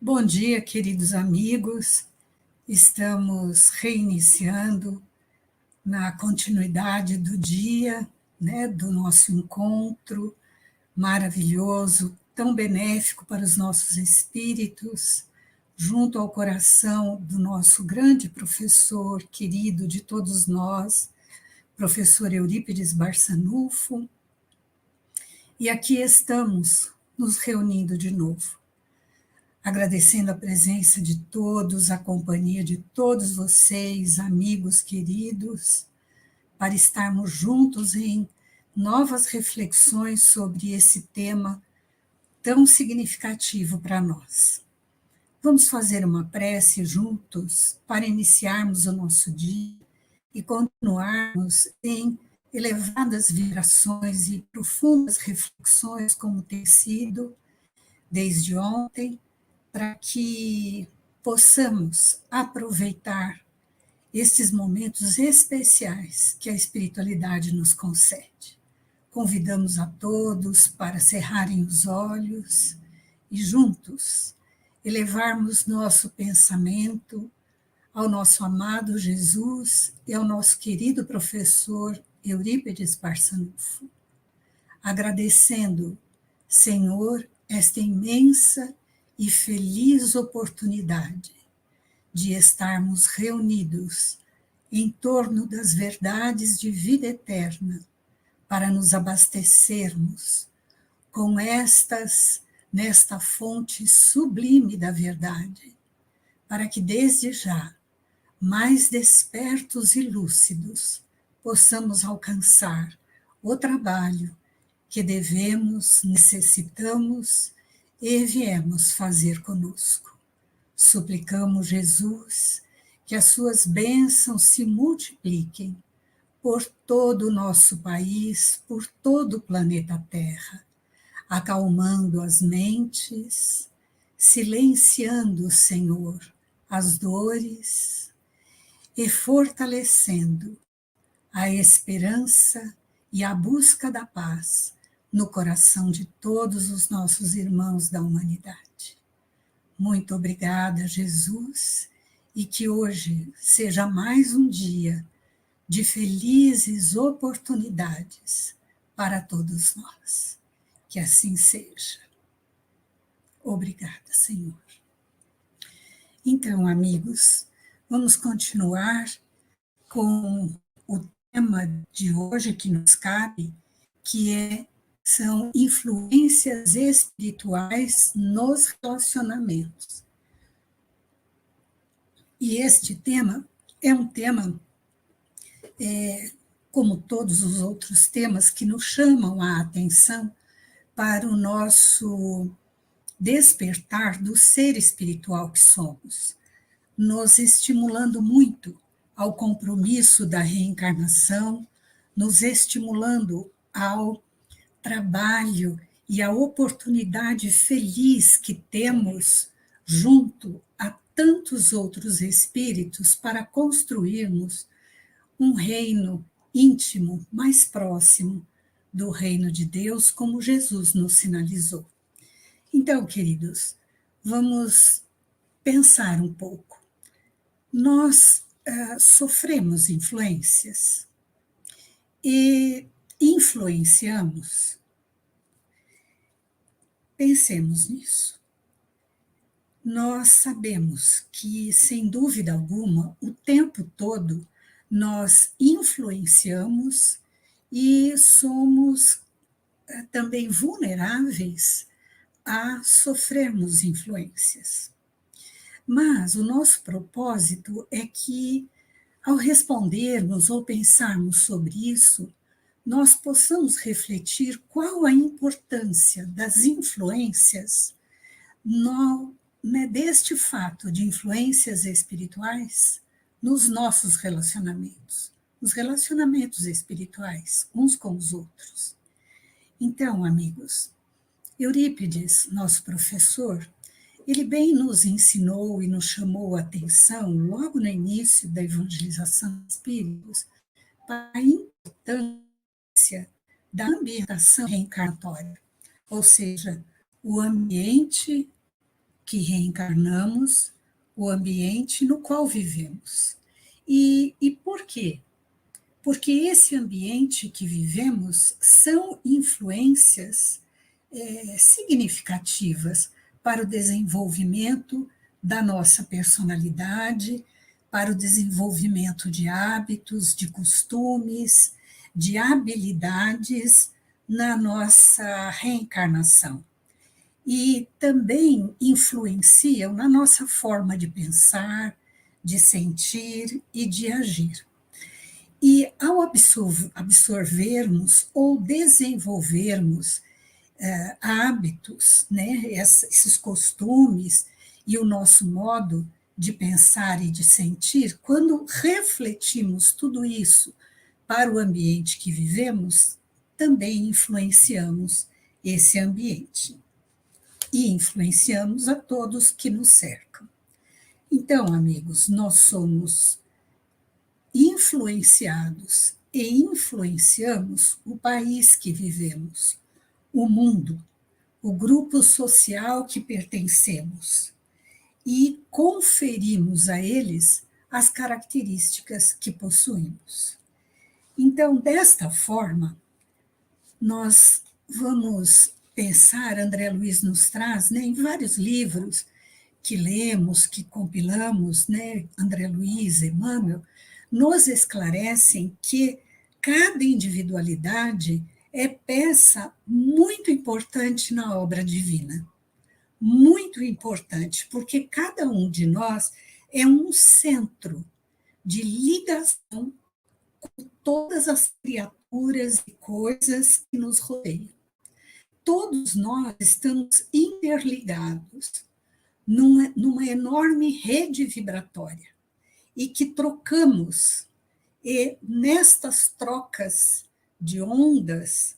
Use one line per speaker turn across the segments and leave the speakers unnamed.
Bom dia, queridos amigos. Estamos reiniciando na continuidade do dia, né, do nosso encontro maravilhoso, tão benéfico para os nossos espíritos, junto ao coração do nosso grande professor, querido de todos nós, professor Eurípides Barçanufo. E aqui estamos nos reunindo de novo, agradecendo a presença de todos, a companhia de todos vocês, amigos queridos, para estarmos juntos em novas reflexões sobre esse tema tão significativo para nós. Vamos fazer uma prece juntos para iniciarmos o nosso dia e continuarmos em elevadas vibrações e profundas reflexões, como tem sido desde ontem, para que possamos aproveitar estes momentos especiais que a espiritualidade nos concede. Convidamos a todos para cerrarem os olhos e juntos elevarmos nosso pensamento ao nosso amado Jesus e ao nosso querido professor Eurípides Barçanufo, agradecendo, Senhor, esta imensa e feliz oportunidade de estarmos reunidos em torno das verdades de vida eterna para nos abastecermos com nesta fonte sublime da verdade, para que desde já, mais despertos e lúcidos, possamos alcançar o trabalho que devemos, necessitamos e viemos fazer conosco. Suplicamos, Jesus, que as suas bênçãos se multipliquem por todo o nosso país, por todo o planeta Terra, acalmando as mentes, silenciando, Senhor, as dores e fortalecendo a esperança e a busca da paz no coração de todos os nossos irmãos da humanidade. Muito obrigada, Jesus, e que hoje seja mais um dia de felizes oportunidades para todos nós. Que assim seja. Obrigada, Senhor. Então, amigos, vamos continuar com o tema de hoje que nos cabe, que são influências espirituais nos relacionamentos. E este tema é um tema, como todos os outros temas, que nos chamam a atenção para o nosso despertar do ser espiritual que somos, nos estimulando muito ao compromisso da reencarnação, nos estimulando ao trabalho e à oportunidade feliz que temos junto a tantos outros espíritos para construirmos um reino íntimo, mais próximo do reino de Deus, como Jesus nos sinalizou. Então, queridos, vamos pensar um pouco. Nós sofremos influências e influenciamos. Pensemos nisso. Nós sabemos que, sem dúvida alguma, o tempo todo nós influenciamos e somos também vulneráveis a sofrermos influências. Mas o nosso propósito é que, ao respondermos ou pensarmos sobre isso, nós possamos refletir qual a importância das influências deste fato de influências espirituais nos nossos relacionamentos, nos relacionamentos espirituais, uns com os outros. Então, amigos, Eurípides, nosso professor, ele bem nos ensinou e nos chamou a atenção, logo no início da evangelização dos espíritos, para a importância da ambientação reencarnatória, ou seja, o ambiente que reencarnamos, o ambiente no qual vivemos. E por quê? Porque esse ambiente que vivemos são influências significativas para o desenvolvimento da nossa personalidade, para o desenvolvimento de hábitos, de costumes, de habilidades na nossa reencarnação. E também influenciam na nossa forma de pensar, de sentir e de agir. E ao absorvermos ou desenvolvermos hábitos, né, esses costumes e o nosso modo de pensar e de sentir, quando refletimos tudo isso para o ambiente que vivemos, também influenciamos esse ambiente e influenciamos a todos que nos cercam. Então, amigos, nós somos influenciados e influenciamos o país que vivemos, o mundo, o grupo social que pertencemos e conferimos a eles as características que possuímos. Então, desta forma, nós vamos pensar, André Luiz nos traz, né, em vários livros que lemos, que compilamos, né, André Luiz, Emmanuel, nos esclarecem que cada individualidade é peça muito importante na obra divina. Muito importante, porque cada um de nós é um centro de ligação com todas as criaturas e coisas que nos rodeiam. Todos nós estamos interligados numa enorme rede vibratória e que trocamos, e nestas trocas de ondas,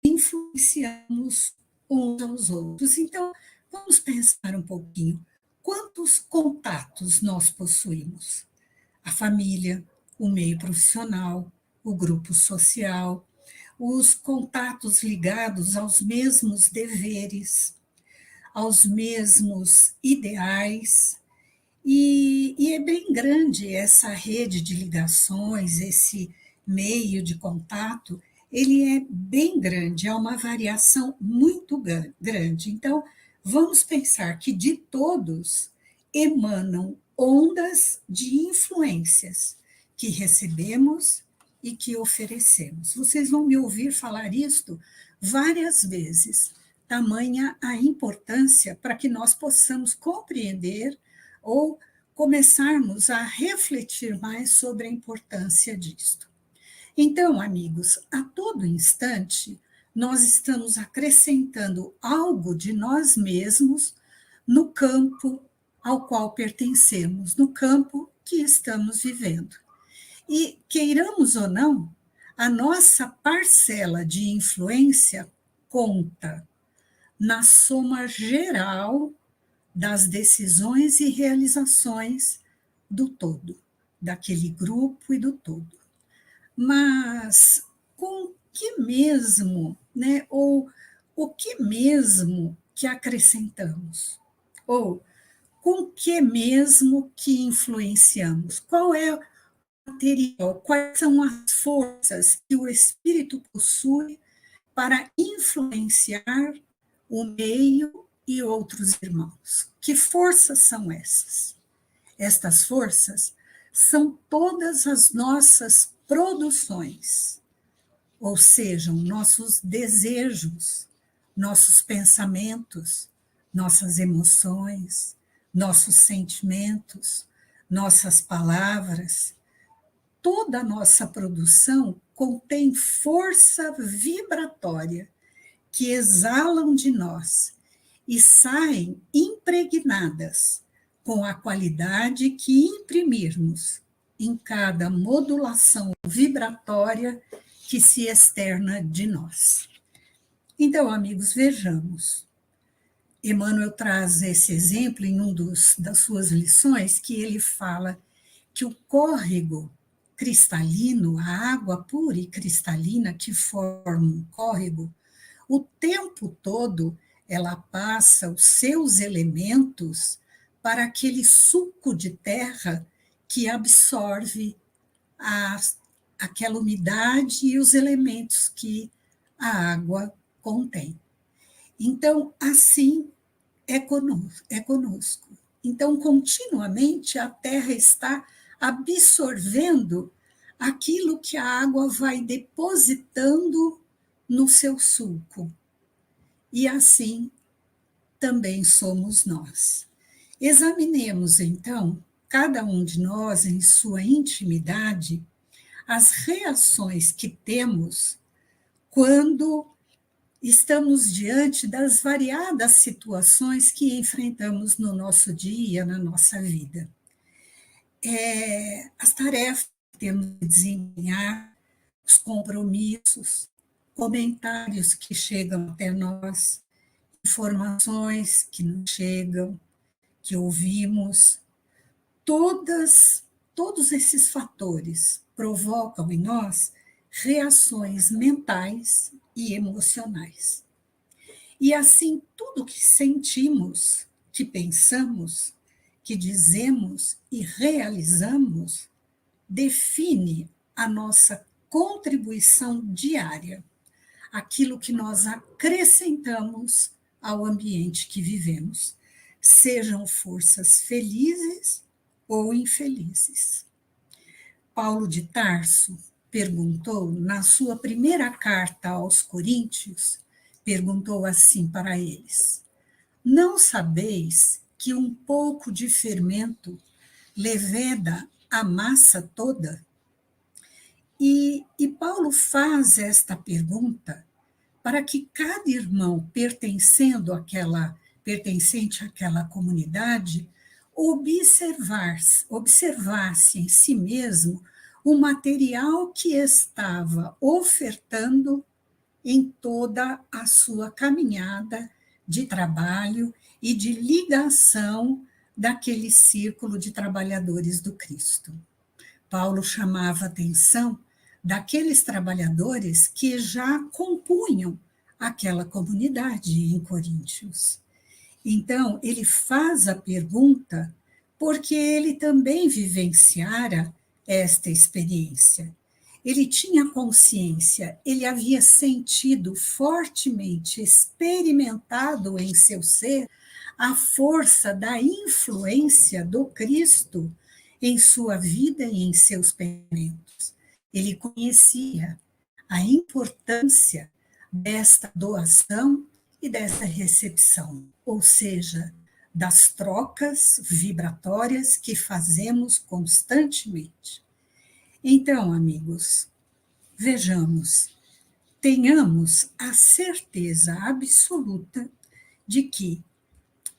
influenciamos uns aos outros. Então, vamos pensar um pouquinho. Quantos contatos nós possuímos? A família, o meio profissional, o grupo social, os contatos ligados aos mesmos deveres, aos mesmos ideais, e é bem grande essa rede de ligações, esse meio de contato, ele é bem grande, é uma variação muito grande. Então, vamos pensar que de todos emanam ondas de influências que recebemos e que oferecemos. Vocês vão me ouvir falar isto várias vezes, tamanha a importância para que nós possamos compreender ou começarmos a refletir mais sobre a importância disto. Então, amigos, a todo instante, nós estamos acrescentando algo de nós mesmos no campo ao qual pertencemos, no campo que estamos vivendo. E, queiramos ou não, a nossa parcela de influência conta na soma geral das decisões e realizações do todo, daquele grupo e do todo. Mas com que mesmo, né, ou o que mesmo que acrescentamos? Ou com que mesmo que influenciamos? Qual é o material? Quais são as forças que o espírito possui para influenciar o meio e outros irmãos? Que forças são essas? Estas forças são todas as nossas produções, ou sejam, nossos desejos, nossos pensamentos, nossas emoções, nossos sentimentos, nossas palavras. Toda a nossa produção contém força vibratória que exalam de nós e saem impregnadas com a qualidade que imprimirmos em cada modulação vibratória que se externa de nós. Então, amigos, vejamos. Emmanuel traz esse exemplo em das suas lições, que ele fala que o córrego cristalino, a água pura e cristalina que forma um córrego, o tempo todo ela passa os seus elementos para aquele suco de terra que absorve aquela umidade e os elementos que a água contém. Então, assim é conosco. Então, continuamente, a terra está absorvendo aquilo que a água vai depositando no seu sulco. E assim também somos nós. Examinemos, então, cada um de nós em sua intimidade, as reações que temos quando estamos diante das variadas situações que enfrentamos no nosso dia, na nossa vida. As tarefas que temos que desempenhar, os compromissos, comentários que chegam até nós, informações que nos chegam, que ouvimos, todos esses fatores provocam em nós reações mentais e emocionais. E assim, tudo que sentimos, que pensamos, que dizemos e realizamos, define a nossa contribuição diária, aquilo que nós acrescentamos ao ambiente que vivemos, sejam forças felizes ou infelizes. Paulo de Tarso perguntou, na sua primeira carta aos Coríntios, perguntou assim para eles: não sabeis que um pouco de fermento leveda a massa toda? E Paulo faz esta pergunta para que cada irmão pertencente àquela comunidade observasse em si mesmo o material que estava ofertando em toda a sua caminhada de trabalho e de ligação daquele círculo de trabalhadores do Cristo. Paulo chamava a atenção daqueles trabalhadores que já compunham aquela comunidade em Coríntios. Então, ele faz a pergunta porque ele também vivenciara esta experiência. Ele tinha consciência, ele havia sentido fortemente, experimentado em seu ser a força da influência do Cristo em sua vida e em seus pensamentos. Ele conhecia a importância desta doação e dessa recepção, ou seja, das trocas vibratórias que fazemos constantemente. Então, amigos, vejamos, tenhamos a certeza absoluta de que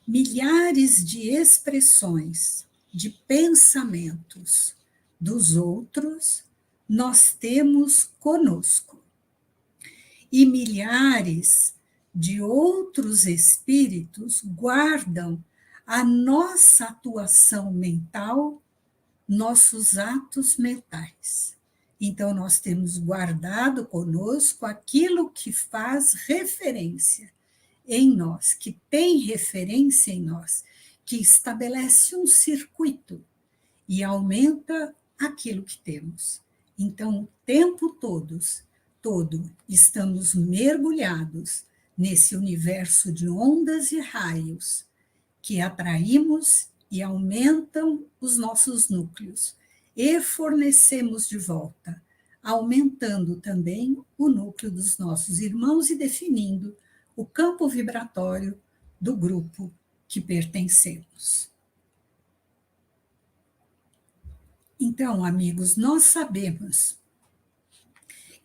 milhares de expressões, de pensamentos dos outros nós temos conosco. E milhares de outros espíritos guardam a nossa atuação mental, nossos atos mentais. Então, nós temos guardado conosco aquilo que faz referência em nós, que tem referência em nós, que estabelece um circuito e aumenta aquilo que temos. Então, o tempo todo estamos mergulhados nesse universo de ondas e raios que atraímos e aumentam os nossos núcleos e fornecemos de volta, aumentando também o núcleo dos nossos irmãos e definindo o campo vibratório do grupo que pertencemos. Então, amigos, nós sabemos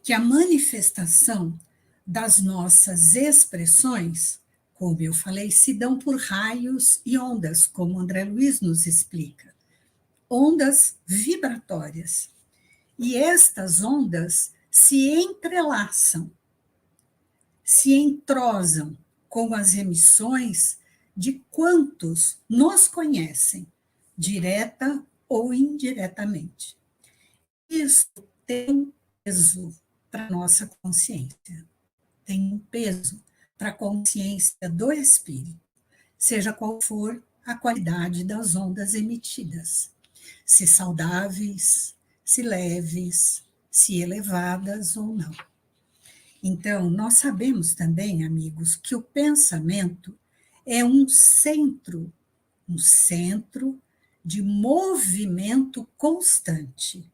que a manifestação das nossas expressões, como eu falei, se dão por raios e ondas, como André Luiz nos explica. Ondas vibratórias. E estas ondas se entrelaçam, se entrosam com as emissões de quantos nos conhecem, direta ou indiretamente. Isso tem um peso para a nossa consciência, tem um peso para a consciência do espírito, seja qual for a qualidade das ondas emitidas, se saudáveis, se leves, se elevadas ou não. Então, nós sabemos também, amigos, que o pensamento é um centro de movimento constante.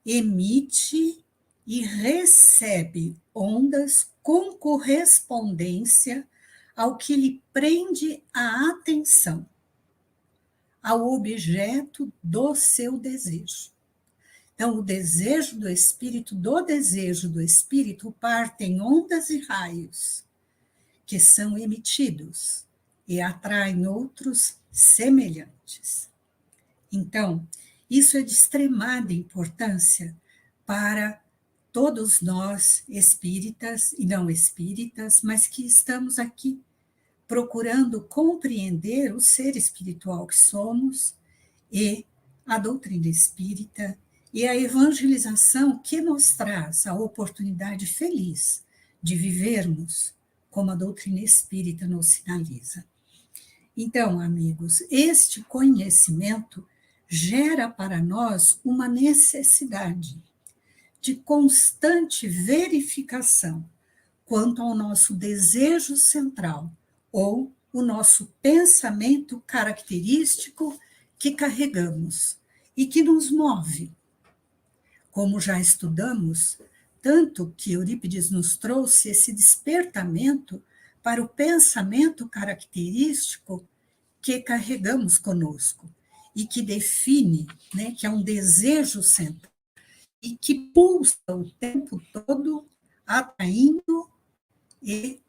Emite e recebe ondas com correspondência ao que lhe prende a atenção, ao objeto do seu desejo. Então, o desejo do espírito, partem ondas e raios que são emitidos e atraem outros semelhantes. Então, isso é de extremada importância para todos nós, espíritas e não espíritas, mas que estamos aqui procurando compreender o ser espiritual que somos e a doutrina espírita e a evangelização que nos traz a oportunidade feliz de vivermos como a doutrina espírita nos sinaliza. Então, amigos, este conhecimento gera para nós uma necessidade de constante verificação quanto ao nosso desejo central ou o nosso pensamento característico que carregamos e que nos move. Como já estudamos, tanto que Eurípides nos trouxe esse despertamento para o pensamento característico que carregamos conosco e que define, né, que é um desejo central e que pulsa o tempo todo, atraindo e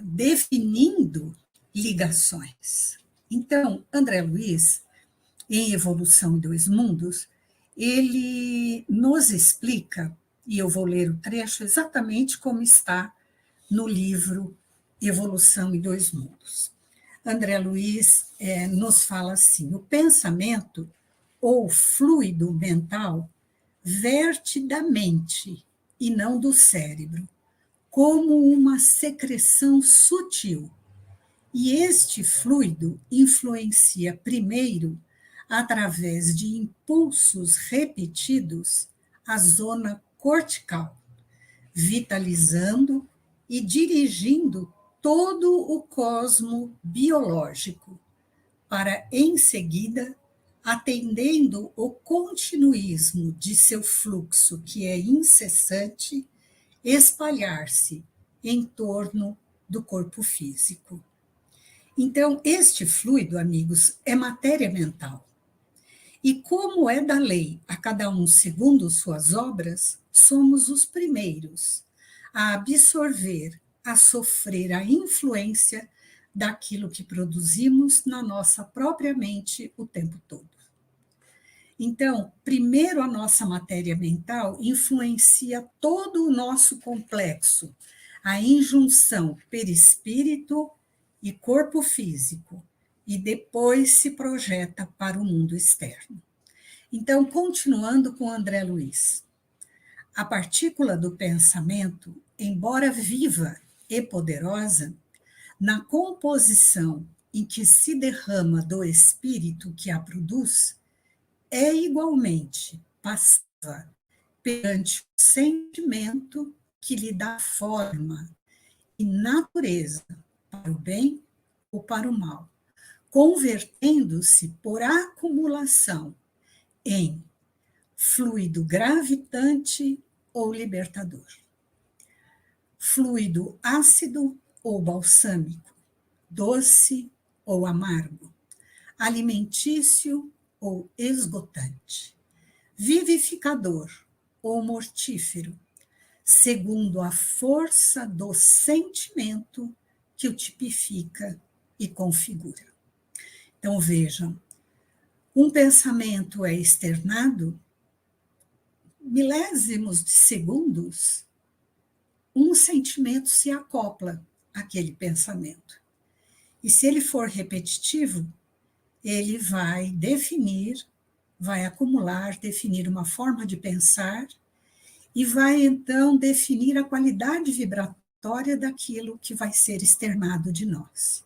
definindo ligações. Então, André Luiz, em Evolução em Dois Mundos, ele nos explica, e eu vou ler o trecho exatamente como está no livro Evolução em Dois Mundos. André Luiz nos fala assim: o pensamento ou fluido mental verte da mente e não do cérebro, como uma secreção sutil. E este fluido influencia primeiro, através de impulsos repetidos, a zona cortical, vitalizando e dirigindo todo o cosmo biológico, para, em seguida, atendendo o continuismo de seu fluxo, que é incessante, espalhar-se em torno do corpo físico. Então, este fluido, amigos, é matéria mental. E como é da lei, a cada um segundo suas obras, somos os primeiros a absorver, a sofrer a influência daquilo que produzimos na nossa própria mente o tempo todo. Então, primeiro a nossa matéria mental influencia todo o nosso complexo, a injunção perispírito e corpo físico, e depois se projeta para o mundo externo. Então, continuando com André Luiz, a partícula do pensamento, embora viva e poderosa, na composição em que se derrama do espírito que a produz, é igualmente passiva perante o sentimento que lhe dá forma e natureza para o bem ou para o mal, convertendo-se por acumulação em fluido gravitante ou libertador, fluido ácido ou balsâmico, doce ou amargo, alimentício ou esgotante, vivificador ou mortífero, segundo a força do sentimento que o tipifica e configura. Então, vejam, um pensamento é externado, milésimos de segundos, um sentimento se acopla àquele pensamento. E se ele for repetitivo, ele vai definir, vai acumular, definir uma forma de pensar e vai, então, definir a qualidade vibratória trajetória daquilo que vai ser externado de nós.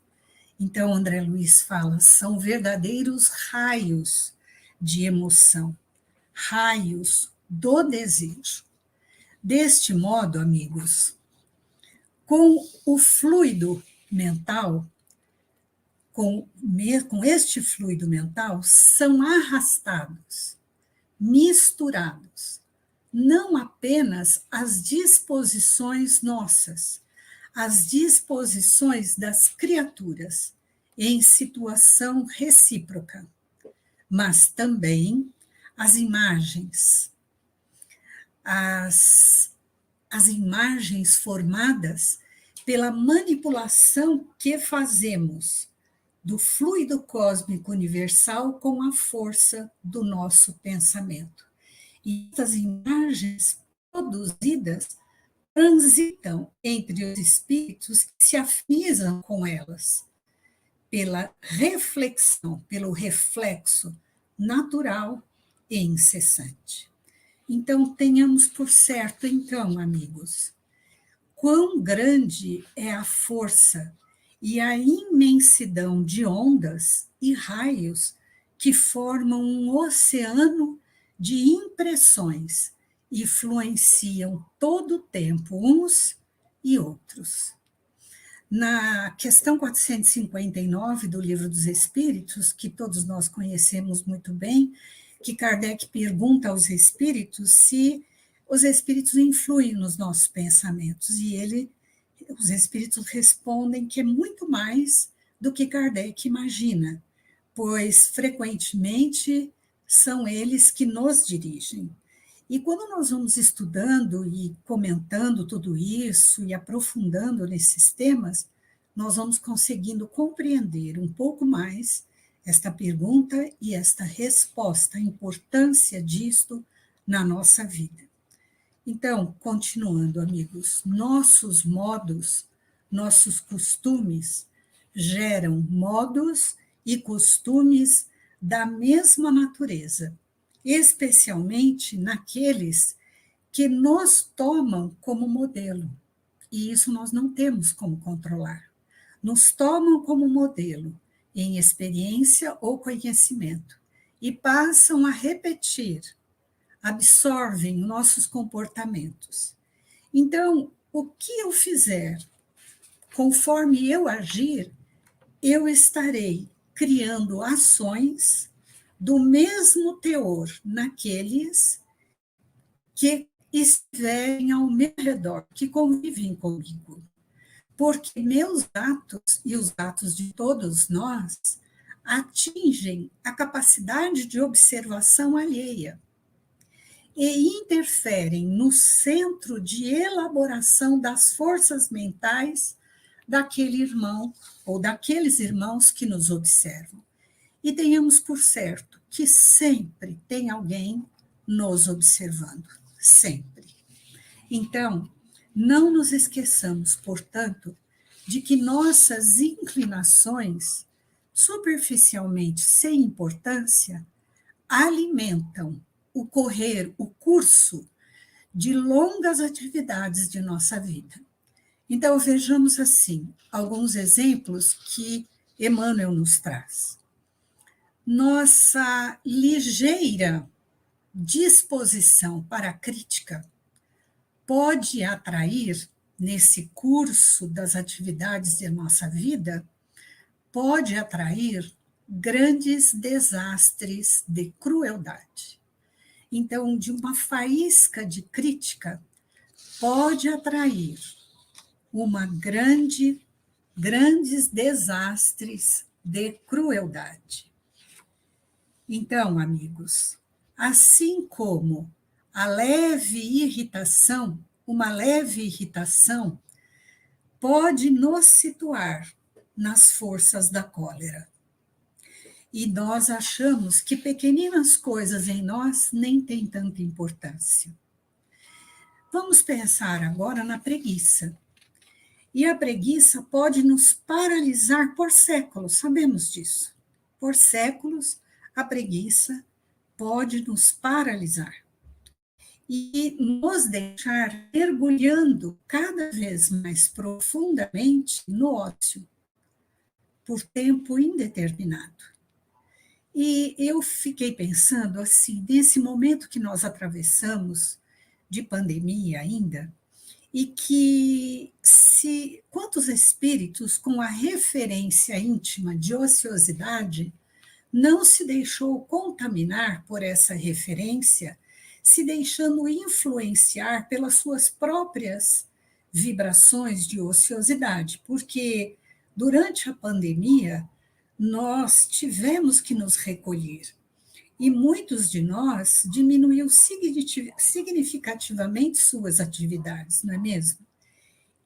Então, André Luiz fala, são verdadeiros raios de emoção, raios do desejo. Deste modo, amigos, com o fluido mental, com este fluido mental, são arrastados, misturados, não apenas as disposições nossas, as disposições das criaturas em situação recíproca, mas também as imagens, as imagens formadas pela manipulação que fazemos do fluido cósmico universal com a força do nosso pensamento. E essas imagens produzidas transitam entre os espíritos que se afinizam com elas, pela reflexão, pelo reflexo natural e incessante. Então, tenhamos por certo, então, amigos, quão grande é a força e a imensidão de ondas e raios que formam um oceano de impressões e influenciam todo o tempo uns e outros. Na questão 459 do Livro dos Espíritos, que todos nós conhecemos muito bem, que Kardec pergunta aos espíritos se os espíritos influem nos nossos pensamentos, e os espíritos respondem que é muito mais do que Kardec imagina, pois frequentemente são eles que nos dirigem. E quando nós vamos estudando e comentando tudo isso e aprofundando nesses temas, nós vamos conseguindo compreender um pouco mais esta pergunta e esta resposta, a importância disto na nossa vida. Então, continuando, amigos, nossos modos, nossos costumes geram modos e costumes da mesma natureza, especialmente naqueles que nos tomam como modelo. E isso nós não temos como controlar. Nos tomam como modelo em experiência ou conhecimento e passam a repetir, absorvem nossos comportamentos. Então, o que eu fizer, conforme eu agir, eu estarei criando ações do mesmo teor naqueles que estiverem ao meu redor, que convivem comigo. Porque meus atos e os atos de todos nós atingem a capacidade de observação alheia e interferem no centro de elaboração das forças mentais daquele irmão ou daqueles irmãos que nos observam. E tenhamos por certo que sempre tem alguém nos observando, sempre. Então, não nos esqueçamos, portanto, de que nossas inclinações, superficialmente sem importância, alimentam o correr, o curso de longas atividades de nossa vida. Então, vejamos assim, alguns exemplos que Emmanuel nos traz. Nossa ligeira disposição para a crítica pode atrair, nesse curso das atividades de nossa vida, pode atrair grandes desastres de crueldade. Então, de uma faísca de crítica, pode atrair grandes desastres de crueldade. Então, amigos, assim como uma leve irritação pode nos situar nas forças da cólera. E nós achamos que pequeninas coisas em nós nem têm tanta importância. Vamos pensar agora na preguiça. E a preguiça pode nos paralisar por séculos, sabemos disso. Por séculos, a preguiça pode nos paralisar. e nos deixar mergulhando cada vez mais profundamente no ócio, por tempo indeterminado. E eu fiquei pensando assim, nesse momento que nós atravessamos de pandemia ainda, e que se quantos espíritos com a referência íntima de ociosidade não se deixou contaminar por essa referência, se deixando influenciar pelas suas próprias vibrações de ociosidade, porque durante a pandemia nós tivemos que nos recolher e muitos de nós diminuiu significativamente suas atividades, não é mesmo?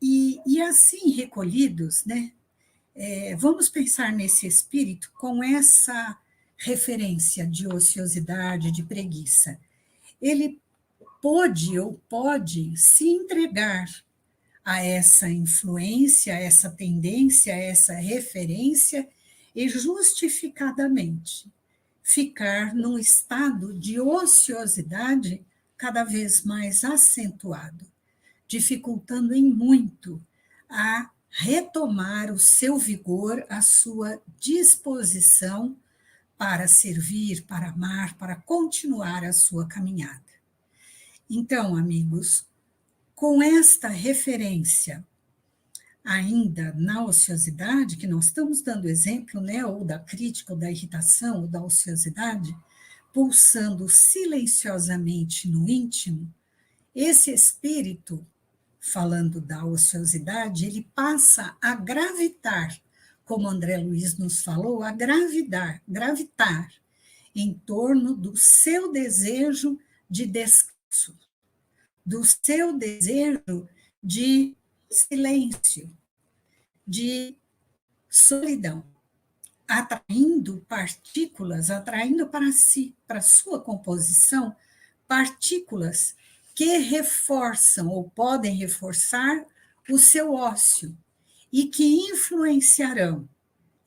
E assim recolhidos, né, vamos pensar nesse espírito com essa referência de ociosidade, de preguiça. Ele pôde ou pode se entregar a essa influência, a essa tendência, a essa referência e justificadamente ficar num estado de ociosidade cada vez mais acentuado, dificultando em muito a retomar o seu vigor, a sua disposição para servir, para amar, para continuar a sua caminhada. Então, amigos, com esta referência ainda na ociosidade, que nós estamos dando exemplo, né, ou da crítica, ou da irritação, ou da ociosidade, pulsando silenciosamente no íntimo, esse espírito, falando da ociosidade, ele passa a gravitar, como André Luiz nos falou, a gravitar em torno do seu desejo de descanso, do seu desejo de silêncio, de solidão, atraindo partículas, atraindo para si, para sua composição, partículas que reforçam ou podem reforçar o seu ócio e que influenciarão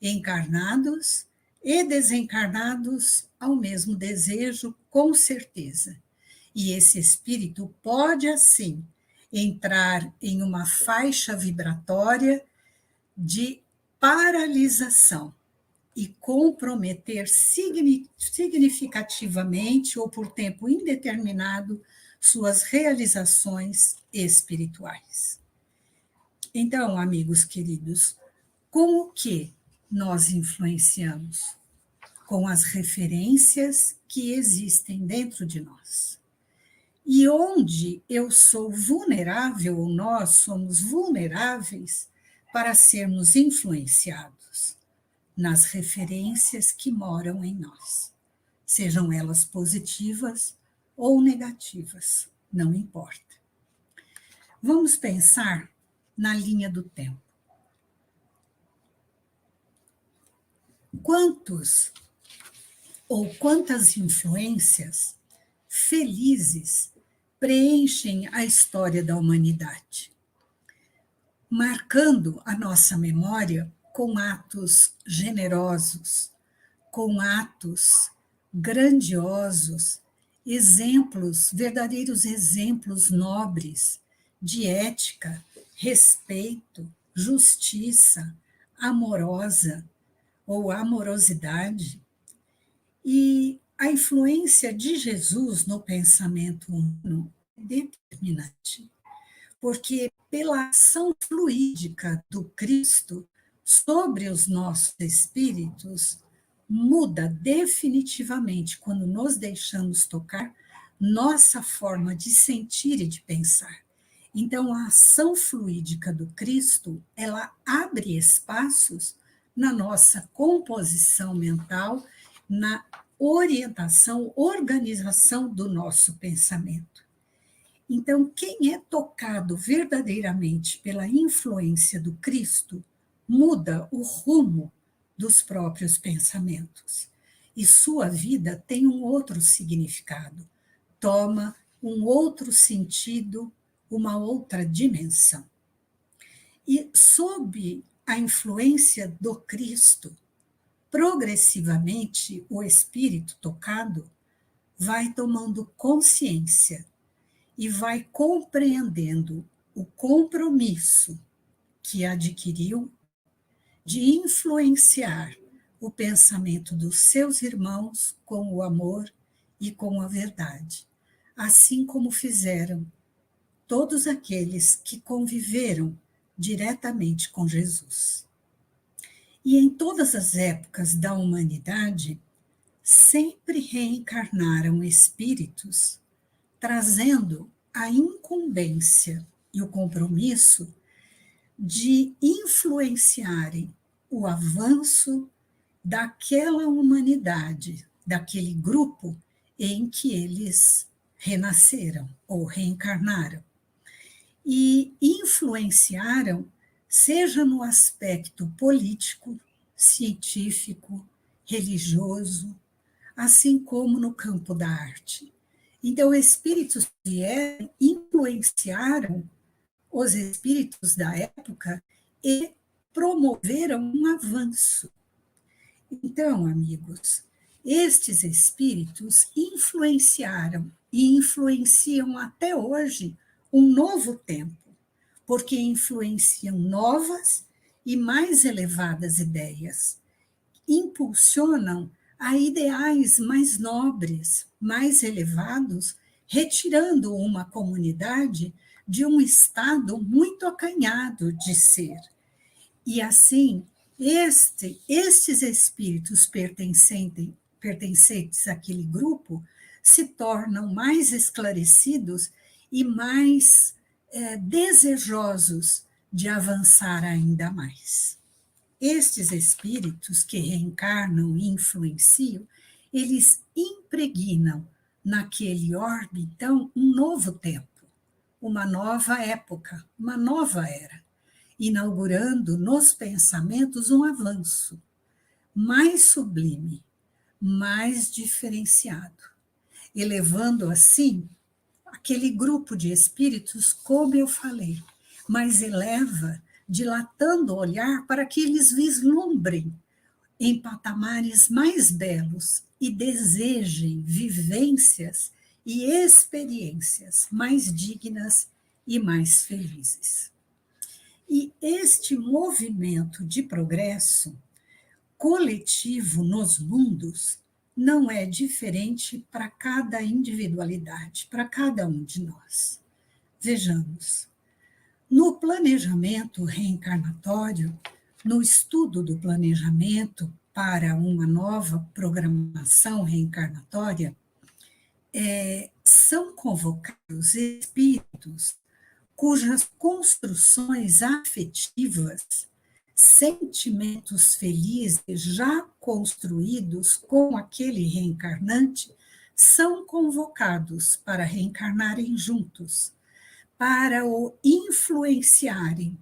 encarnados e desencarnados ao mesmo desejo, com certeza. E esse espírito pode, assim, entrar em uma faixa vibratória de paralisação e comprometer significativamente ou por tempo indeterminado suas realizações espirituais. Então, amigos queridos, com o que nós influenciamos? Com as referências que existem dentro de nós. E onde eu sou vulnerável, ou nós somos vulneráveis para sermos influenciados? Nas referências que moram em nós, sejam elas positivas ou negativas, não importa. Vamos pensar na linha do tempo. Quantos ou quantas influências felizes preenchem a história da humanidade, marcando a nossa memória com atos generosos, com atos grandiosos, exemplos, verdadeiros exemplos nobres de ética, respeito, justiça, amorosa ou amorosidade. E a influência de Jesus no pensamento humano é determinante, porque pela ação fluídica do Cristo sobre os nossos espíritos, muda definitivamente, quando nos deixamos tocar, nossa forma de sentir e de pensar. Então, a ação fluídica do Cristo, ela abre espaços na nossa composição mental, na orientação, organização do nosso pensamento. Então, quem é tocado verdadeiramente pela influência do Cristo, muda o rumo dos próprios pensamentos. E sua vida tem um outro significado, toma um outro sentido, uma outra dimensão. E sob a influência do Cristo, progressivamente o espírito tocado vai tomando consciência e vai compreendendo o compromisso que adquiriu de influenciar o pensamento dos seus irmãos com o amor e com a verdade, assim como fizeram todos aqueles que conviveram diretamente com Jesus. E em todas as épocas da humanidade, sempre reencarnaram espíritos, trazendo a incumbência e o compromisso de influenciarem o avanço daquela humanidade, daquele grupo em que eles renasceram ou reencarnaram. E influenciaram, seja no aspecto político, científico, religioso, assim como no campo da arte. Então, espíritos vieram, influenciaram os espíritos da época e promoveram um avanço. Então, amigos, estes espíritos influenciaram e influenciam até hoje um novo tempo, porque influenciam novas e mais elevadas ideias, impulsionam a ideais mais nobres, mais elevados, retirando uma comunidade de um estado muito acanhado de ser. E assim, estes espíritos pertencentes àquele grupo se tornam mais esclarecidos e mais desejosos de avançar ainda mais. Estes espíritos que reencarnam e influenciam, eles impregnam naquele orbe, então, um novo tempo, uma nova época, uma nova era, inaugurando nos pensamentos um avanço mais sublime, mais diferenciado, elevando assim aquele grupo de espíritos, como eu falei, mas eleva, dilatando o olhar para que eles vislumbrem em patamares mais belos e desejem vivências e experiências mais dignas e mais felizes. E este movimento de progresso coletivo nos mundos não é diferente para cada individualidade, para cada um de nós. Vejamos, no planejamento reencarnatório, no estudo do planejamento para uma nova programação reencarnatória, são convocados espíritos cujas construções afetivas, sentimentos felizes já construídos com aquele reencarnante, são convocados para reencarnarem juntos, para o influenciarem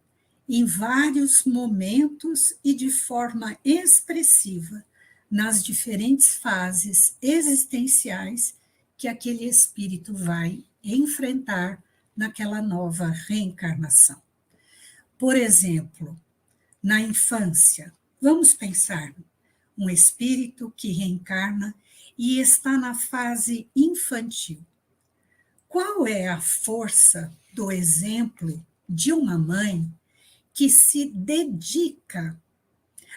em vários momentos e de forma expressiva nas diferentes fases existenciais que aquele espírito vai enfrentar naquela nova reencarnação. Por exemplo, na infância, vamos pensar um espírito que reencarna e está na fase infantil. Qual é a força do exemplo de uma mãe que se dedica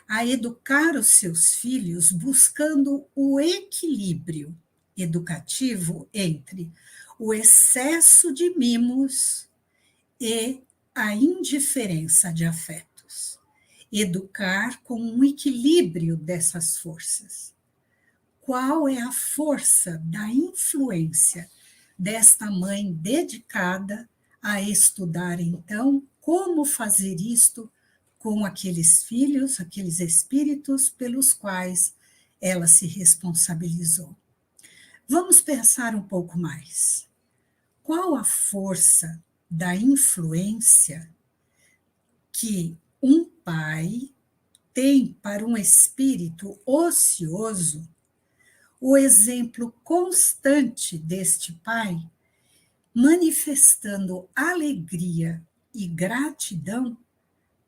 a educar os seus filhos buscando o equilíbrio educativo entre o excesso de mimos e a indiferença de afetos? Educar com um equilíbrio dessas forças. Qual é a força da influência desta mãe dedicada a estudar, então, como fazer isto com aqueles filhos, aqueles espíritos pelos quais ela se responsabilizou? Vamos pensar um pouco mais. Qual a força da influência que um pai tem para um espírito ocioso? O exemplo constante deste pai, manifestando alegria e gratidão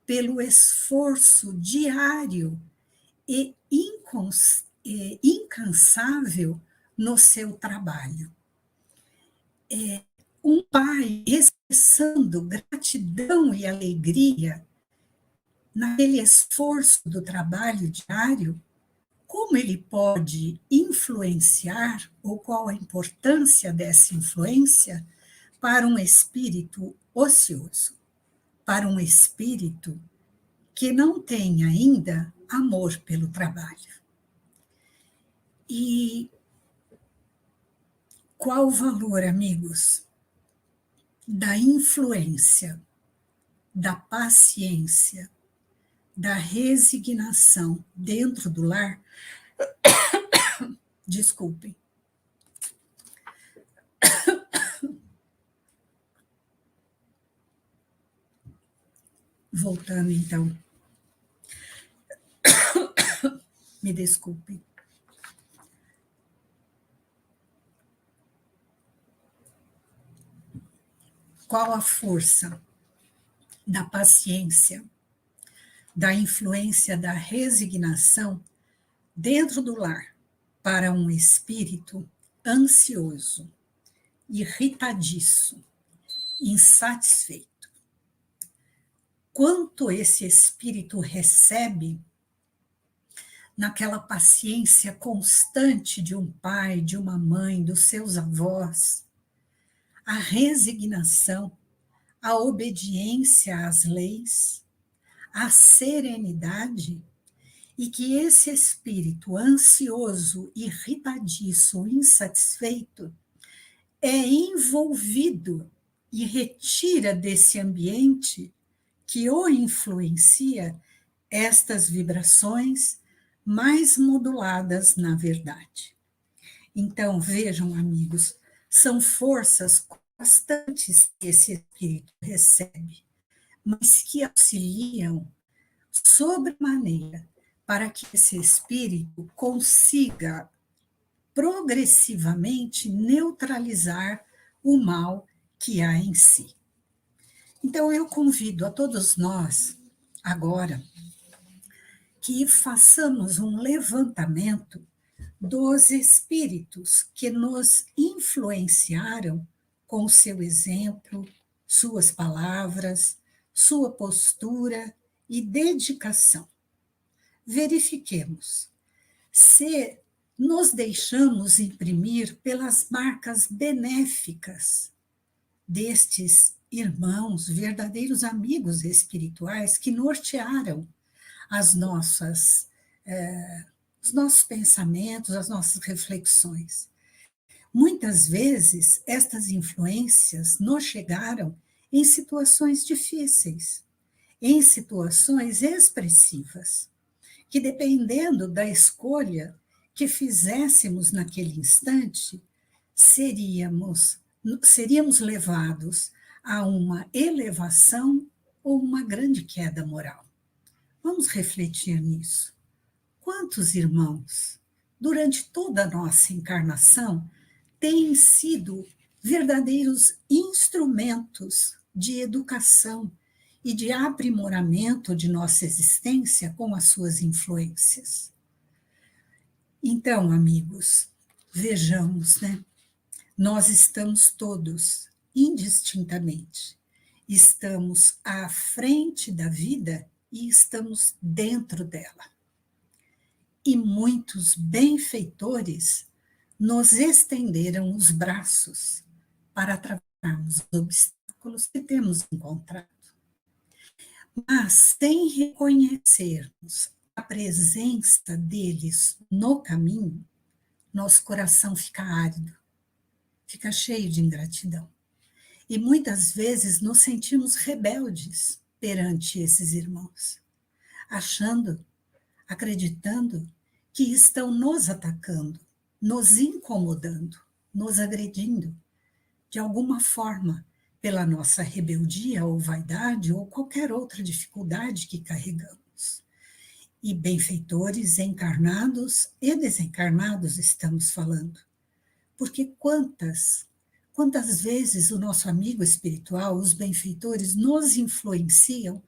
pelo esforço diário e incansável no seu trabalho. um pai expressando gratidão e alegria naquele esforço do trabalho diário, como ele pode influenciar, ou qual a importância dessa influência para um espírito ocioso, para um espírito que não tem ainda amor pelo trabalho. E qual o valor, amigos, da influência, da paciência, da resignação dentro do lar? Desculpem. Voltando, então. Me desculpem. Qual a força da paciência, da influência da resignação dentro do lar para um espírito ansioso, irritadiço, insatisfeito? Quanto esse espírito recebe naquela paciência constante de um pai, de uma mãe, dos seus avós, a resignação, a obediência às leis, a serenidade, e que esse espírito ansioso, irritadiço, insatisfeito é envolvido e retira desse ambiente que o influencia estas vibrações mais moduladas na verdade. Então, vejam, amigos, são forças constantes que esse espírito recebe, mas que auxiliam sobremaneira para que esse espírito consiga progressivamente neutralizar o mal que há em si. Então, eu convido a todos nós, agora, que façamos um levantamento dos espíritos que nos influenciaram com seu exemplo, suas palavras, sua postura e dedicação. Verifiquemos se nos deixamos imprimir pelas marcas benéficas destes irmãos, verdadeiros amigos espirituais que nortearam as nossas, os nossos pensamentos, as nossas reflexões. Muitas vezes, estas influências nos chegaram em situações difíceis, em situações expressivas, que dependendo da escolha que fizéssemos naquele instante, seríamos levados a uma elevação ou uma grande queda moral. Vamos refletir nisso. Quantos irmãos, durante toda a nossa encarnação, têm sido verdadeiros instrumentos de educação e de aprimoramento de nossa existência com as suas influências? Então, amigos, vejamos, né? Nós estamos todos, indistintamente, estamos à frente da vida e estamos dentro dela. E muitos benfeitores nos estenderam os braços para atravessarmos os obstáculos que temos encontrado. Mas, sem reconhecermos a presença deles no caminho, nosso coração fica árido, fica cheio de ingratidão. E muitas vezes nos sentimos rebeldes perante esses irmãos, achando, acreditando que estão nos atacando, nos incomodando, nos agredindo, de alguma forma, pela nossa rebeldia ou vaidade ou qualquer outra dificuldade que carregamos. E benfeitores encarnados e desencarnados estamos falando. Porque quantas vezes o nosso amigo espiritual, os benfeitores, nos influenciam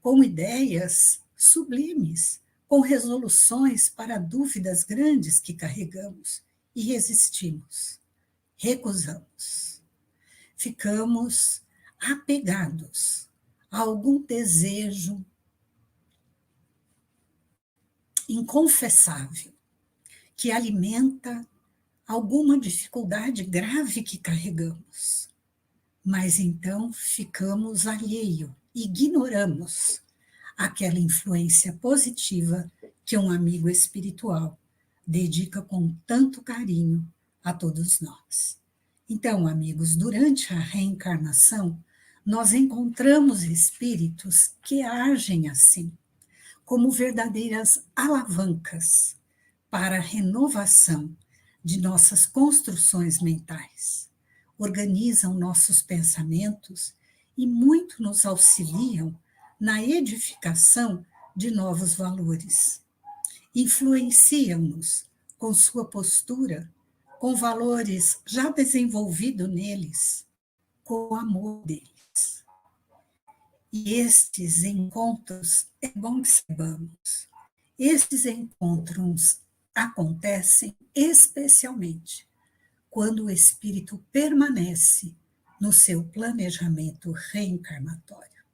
com ideias sublimes, com resoluções para dúvidas grandes que carregamos e resistimos, recusamos. ficamos apegados a algum desejo inconfessável que alimenta alguma dificuldade grave que carregamos. Mas então ficamos alheio, ignoramos aquela influência positiva que um amigo espiritual dedica com tanto carinho a todos nós. Então, amigos, durante a reencarnação, nós encontramos espíritos que agem assim, como verdadeiras alavancas para a renovação de nossas construções mentais. Organizam nossos pensamentos e muito nos auxiliam na edificação de novos valores. Influenciam-nos com sua postura, com valores já desenvolvidos neles, com o amor deles. E estes encontros, é bom que saibamos, estes encontros acontecem especialmente quando o espírito permanece no seu planejamento reencarnatório.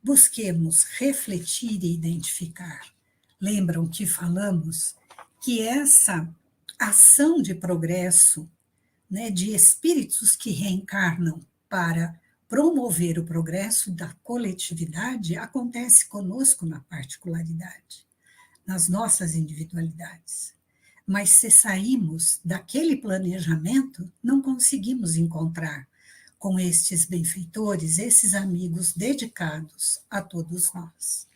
Busquemos refletir e identificar. Lembram que falamos que essa ação de progresso, né, de espíritos que reencarnam para promover o progresso da coletividade, acontece conosco na particularidade, nas nossas individualidades. Mas se saímos daquele planejamento, não conseguimos encontrar com estes benfeitores, esses amigos dedicados a todos nós.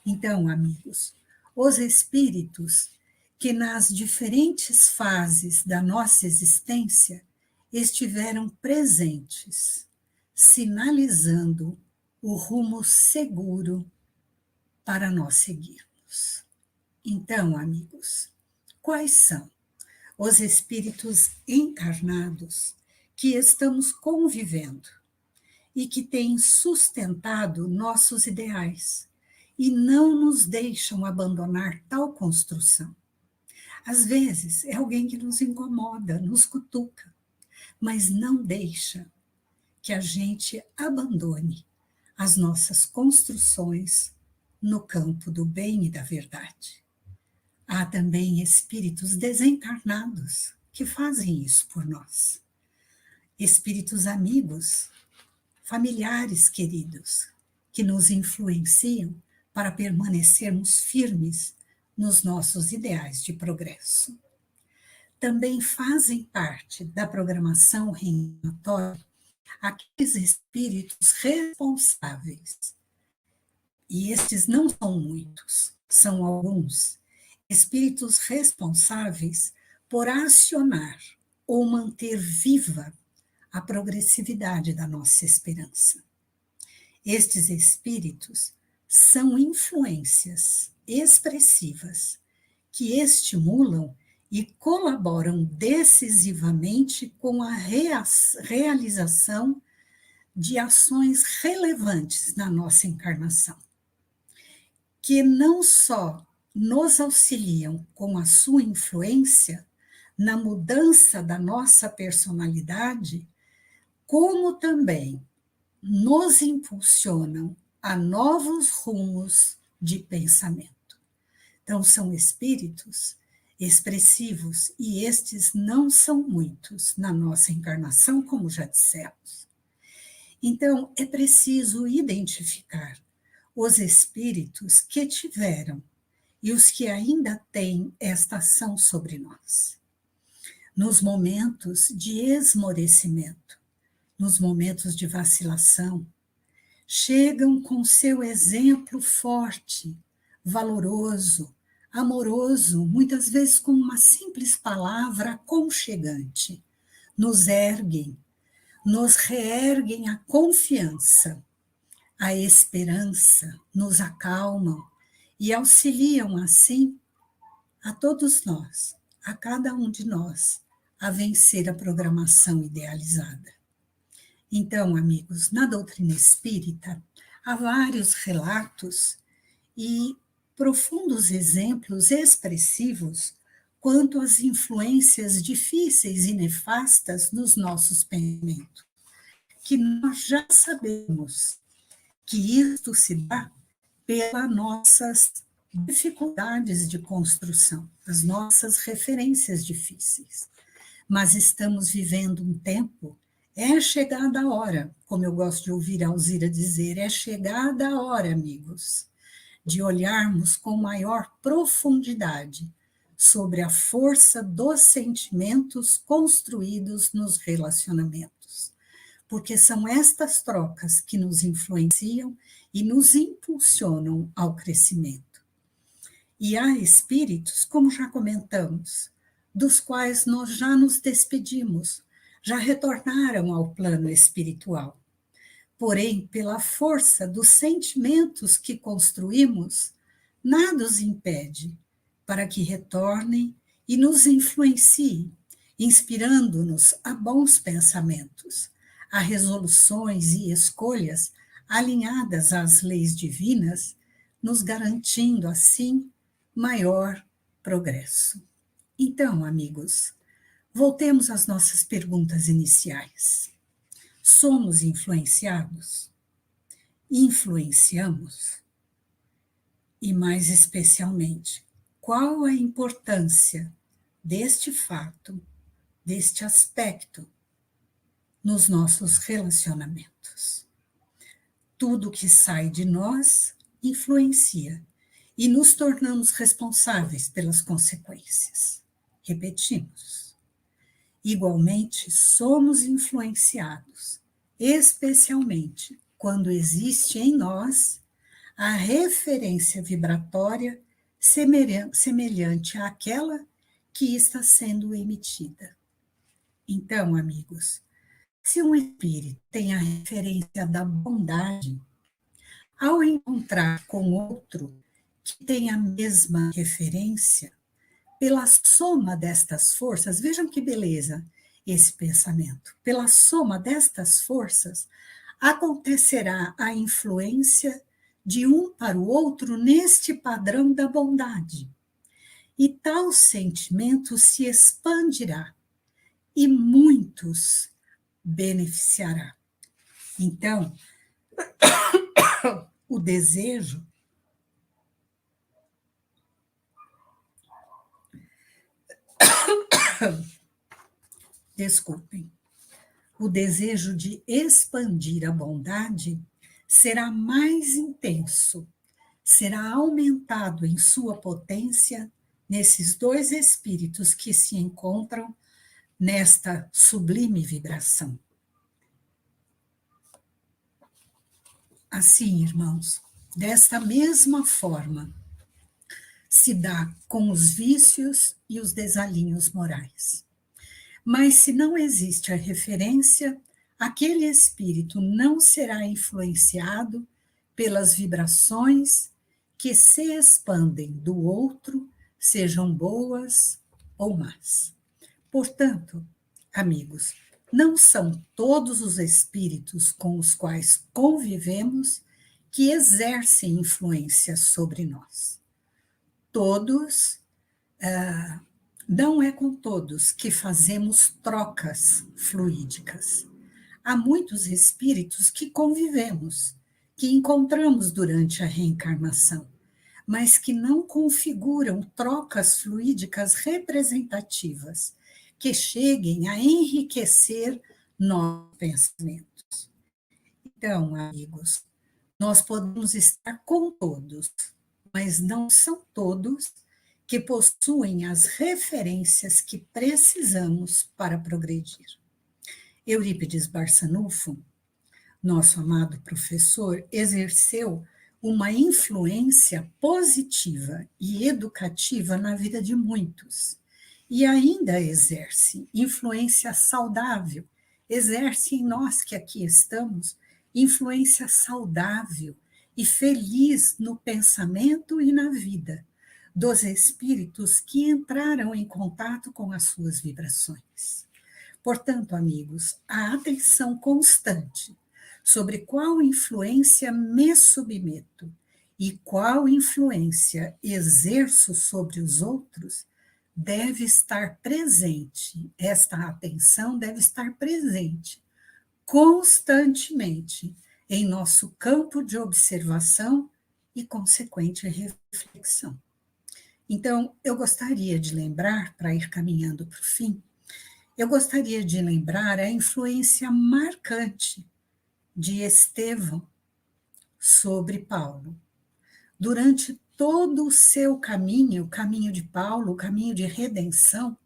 Então, amigos, os espíritos que nas diferentes fases da nossa existência estiveram presentes, sinalizando o rumo seguro para nós seguirmos. Então, amigos, quais são os espíritos encarnados que estamos convivendo e que têm sustentado nossos ideais e não nos deixam abandonar tal construção? Às vezes é alguém que nos incomoda, nos cutuca, mas não deixa que a gente abandone as nossas construções no campo do bem e da verdade. Há também espíritos desencarnados que fazem isso por nós. Espíritos amigos, familiares queridos, que nos influenciam para permanecermos firmes nos nossos ideais de progresso. Também fazem parte da programação reencarnatória aqueles espíritos responsáveis, e estes não são muitos, são alguns, espíritos responsáveis por acionar ou manter viva a progressividade da nossa esperança. Estes espíritos são influências expressivas que estimulam e colaboram decisivamente com a realização de ações relevantes na nossa encarnação, que não só nos auxiliam com a sua influência na mudança da nossa personalidade, como também nos impulsionam a novos rumos de pensamento. Então, são espíritos expressivos, e estes não são muitos na nossa encarnação, como já dissemos. Então, é preciso identificar os espíritos que tiveram e os que ainda têm esta ação sobre nós. Nos momentos de esmorecimento, nos momentos de vacilação, chegam com seu exemplo forte, valoroso, amoroso, muitas vezes com uma simples palavra aconchegante. Nos erguem, nos reerguem a confiança, a esperança, nos acalmam e auxiliam assim a todos nós, a cada um de nós, a vencer a programação idealizada. Então, amigos, na doutrina espírita, há vários relatos e profundos exemplos expressivos quanto às influências difíceis e nefastas nos nossos pensamentos, que nós já sabemos que isto se dá pelas nossas dificuldades de construção, as nossas referências difíceis. Mas estamos vivendo um tempo, é chegada a hora, como eu gosto de ouvir a Alzira dizer, é chegada a hora, amigos, de olharmos com maior profundidade sobre a força dos sentimentos construídos nos relacionamentos. Porque são estas trocas que nos influenciam e nos impulsionam ao crescimento. E há espíritos, como já comentamos, dos quais nós já nos despedimos, já retornaram ao plano espiritual. Porém, pela força dos sentimentos que construímos, nada os impede para que retornem e nos influenciem, inspirando-nos a bons pensamentos, a resoluções e escolhas alinhadas às leis divinas, nos garantindo, assim, maior progresso. Então, amigos, voltemos às nossas perguntas iniciais. Somos influenciados? Influenciamos? E, mais especialmente, qual a importância deste fato, deste aspecto, nos nossos relacionamentos? Tudo que sai de nós influencia e nos tornamos responsáveis pelas consequências. Repetimos. Igualmente, somos influenciados, especialmente quando existe em nós a referência vibratória semelhante àquela que está sendo emitida. Então, amigos, se um espírito tem a referência da bondade, ao encontrar com outro que tem a mesma referência, pela soma destas forças, vejam que beleza esse pensamento, pela soma destas forças, acontecerá a influência de um para o outro neste padrão da bondade. E tal sentimento se expandirá e muitos beneficiará. Então, o desejo desculpem, o desejo de expandir a bondade será mais intenso, será aumentado em sua potência nesses dois espíritos que se encontram nesta sublime vibração. Assim, irmãos, desta mesma forma, se dá com os vícios e os desalinhos morais. Mas se não existe a referência, aquele espírito não será influenciado pelas vibrações que se expandem do outro, sejam boas ou más. Portanto, amigos, não são todos os espíritos com os quais convivemos que exercem influência sobre nós. Todos, não é com todos que fazemos trocas fluídicas. Há muitos espíritos que convivemos, que encontramos durante a reencarnação, mas que não configuram trocas fluídicas representativas, que cheguem a enriquecer nossos pensamentos. Então, amigos, nós podemos estar com todos, mas não são todos que possuem as referências que precisamos para progredir. Eurípides Barçanufo, nosso amado professor, exerceu uma influência positiva e educativa na vida de muitos, e ainda exerce influência saudável, exerce em nós que aqui estamos, influência saudável e feliz no pensamento e na vida dos espíritos que entraram em contato com as suas vibrações. Portanto, amigos, a atenção constante sobre qual influência me submeto e qual influência exerço sobre os outros deve estar presente, esta atenção deve estar presente constantemente em nosso campo de observação e consequente reflexão. Então, eu gostaria de lembrar, para ir caminhando para o fim, eu gostaria de lembrar a influência marcante de Estevão sobre Paulo. Durante todo o seu caminho, o caminho de Paulo, o caminho de redenção,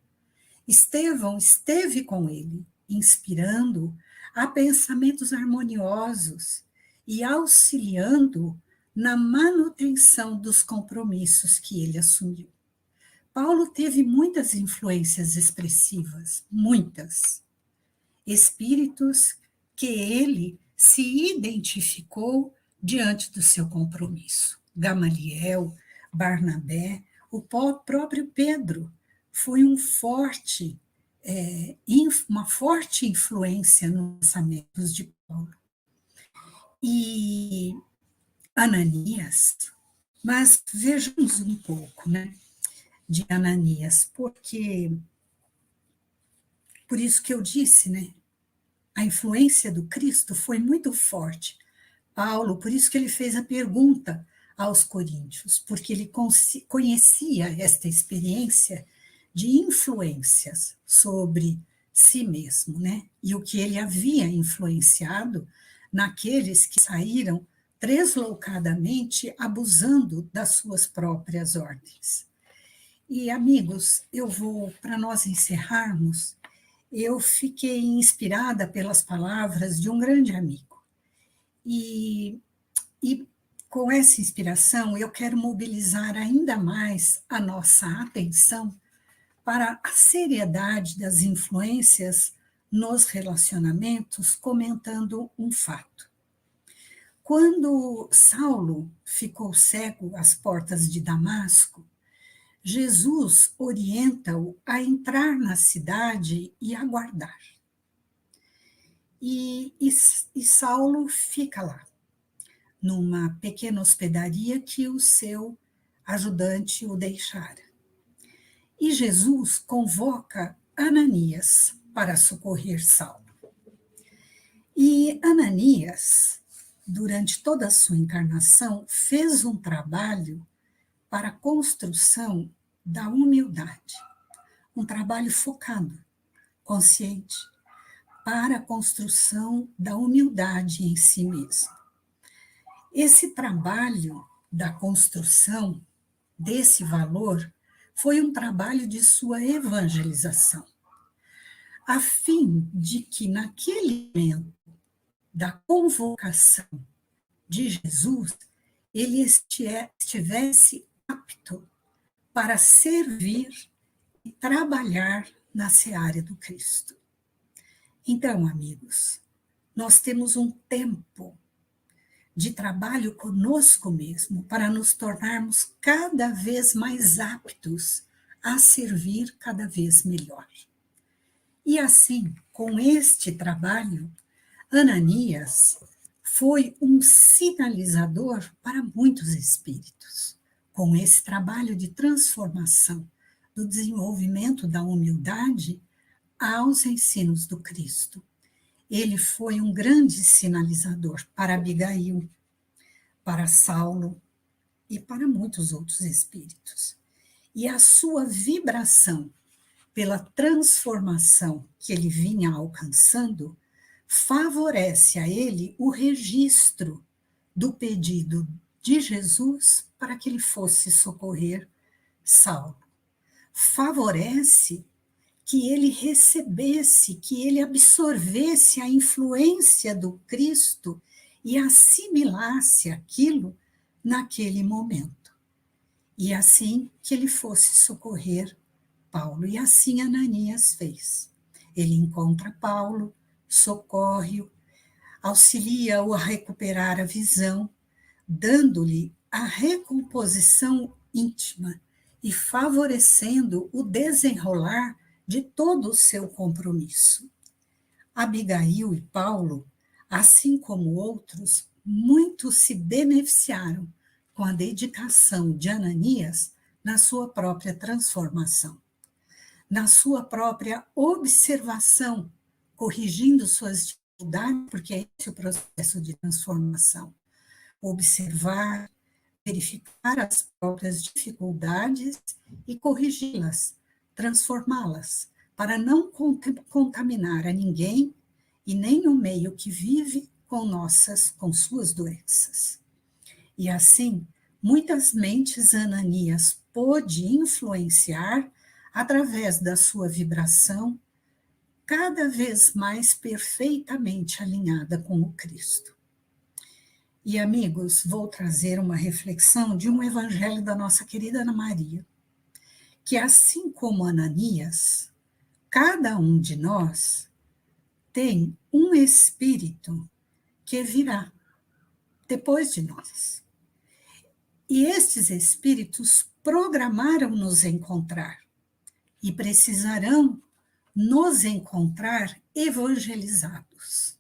Estevão esteve com ele, inspirando a pensamentos harmoniosos e auxiliando na manutenção dos compromissos que ele assumiu. Paulo teve muitas influências expressivas, muitas. Espíritos que ele se identificou diante do seu compromisso. Gamaliel, Barnabé, o próprio Pedro foi uma forte influência nos pensamentos de Paulo. E Ananias, mas vejamos um pouco, né, de Ananias, porque, por isso que eu disse, né, a influência do Cristo foi muito forte. Paulo, por isso que ele fez a pergunta aos coríntios, porque ele conhecia esta experiência de influências sobre si mesmo, né? E o que ele havia influenciado naqueles que saíram tresloucadamente abusando das suas próprias ordens. E, amigos, para nós encerrarmos, eu fiquei inspirada pelas palavras de um grande amigo. E com essa inspiração, eu quero mobilizar ainda mais a nossa atenção para a seriedade das influências nos relacionamentos, comentando um fato. Quando Saulo ficou cego às portas de Damasco, Jesus orienta-o a entrar na cidade e aguardar. E Saulo fica lá, numa pequena hospedaria que o seu ajudante o deixara. E Jesus convoca Ananias para socorrer Saulo. E Ananias, durante toda a sua encarnação, fez um trabalho para a construção da humildade, um trabalho focado, consciente, para a construção da humildade em si mesmo. Esse trabalho da construção desse valor foi um trabalho de sua evangelização, a fim de que naquele momento da convocação de Jesus, ele estivesse apto para servir e trabalhar na seara do Cristo. Então, amigos, nós temos um tempo de trabalho conosco mesmo para nos tornarmos cada vez mais aptos a servir cada vez melhor. E assim, com este trabalho, Ananias foi um sinalizador para muitos espíritos. Com esse trabalho de transformação, do desenvolvimento da humildade aos ensinos do Cristo. Ele foi um grande sinalizador para Abigail, para Saulo e para muitos outros espíritos. E a sua vibração pela transformação que ele vinha alcançando favorece a ele o registro do pedido de Jesus para que ele fosse socorrer Saulo. Favorece que ele recebesse, que ele absorvesse a influência do Cristo e assimilasse aquilo naquele momento. E assim que ele fosse socorrer Paulo. E assim Ananias fez. Ele encontra Paulo, socorre-o, auxilia-o a recuperar a visão, dando-lhe a recomposição íntima e favorecendo o desenrolar de todo o seu compromisso. Abigail e Paulo, assim como outros, muitos se beneficiaram com a dedicação de Ananias na sua própria transformação. na sua própria observação, corrigindo suas dificuldades, porque é esse o processo de transformação. Observar, verificar as próprias dificuldades e corrigi-las, transformá-las, para não contaminar a ninguém e nem o meio que vive com suas doenças. E assim, muitas mentes Ananias pôde influenciar através da sua vibração cada vez mais perfeitamente alinhada com o Cristo. E, amigos, vou trazer uma reflexão de um evangelho da nossa querida Ana Maria, que assim como Ananias, cada um de nós tem um espírito que virá depois de nós. E estes espíritos programaram nos encontrar e precisarão nos encontrar evangelizados.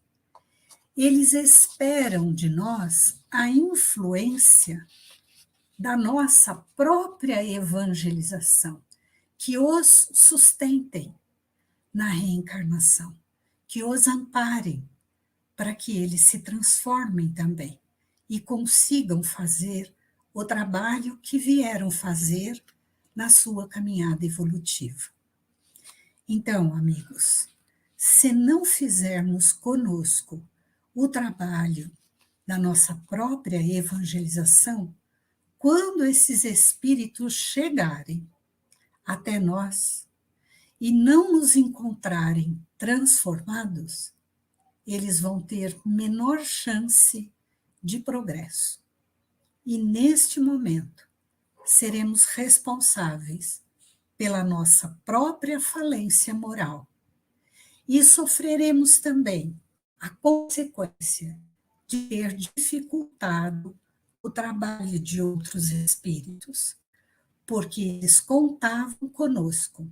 Eles esperam de nós a influência da nossa própria evangelização, que os sustentem na reencarnação, que os amparem, para que eles se transformem também e consigam fazer o trabalho que vieram fazer na sua caminhada evolutiva. Então, amigos, se não fizermos conosco o trabalho da nossa própria evangelização, quando esses espíritos chegarem até nós e não nos encontrarem transformados, eles vão ter menor chance de progresso. E neste momento, seremos responsáveis pela nossa própria falência moral e sofreremos também a consequência de ter dificultado o trabalho de outros espíritos, porque eles contavam conosco,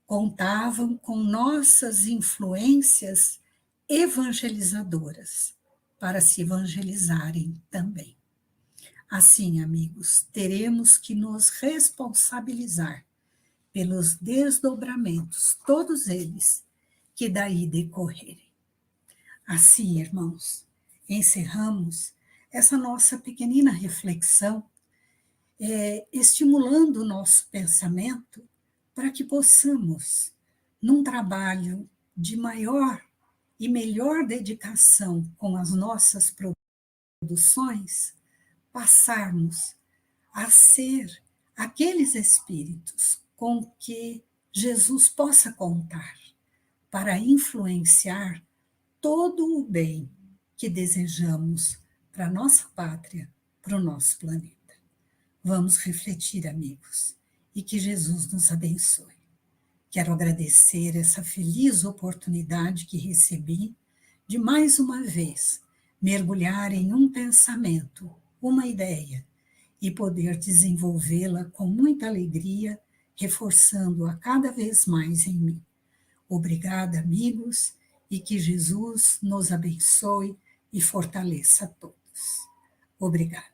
contavam com nossas influências evangelizadoras para se evangelizarem também. Assim, amigos, teremos que nos responsabilizar pelos desdobramentos, todos eles, que daí decorrerem. Assim, irmãos, encerramos essa nossa pequenina reflexão, estimulando o nosso pensamento para que possamos, num trabalho de maior e melhor dedicação com as nossas produções, passarmos a ser aqueles espíritos com que Jesus possa contar para influenciar todo o bem que desejamos para a nossa pátria, para o nosso planeta. Vamos refletir, amigos, e que Jesus nos abençoe. Quero agradecer essa feliz oportunidade que recebi de mais uma vez mergulhar em um pensamento, uma ideia, e poder desenvolvê-la com muita alegria, reforçando-a cada vez mais em mim. Obrigada, amigos, e que Jesus nos abençoe e fortaleça a todos. Obrigada.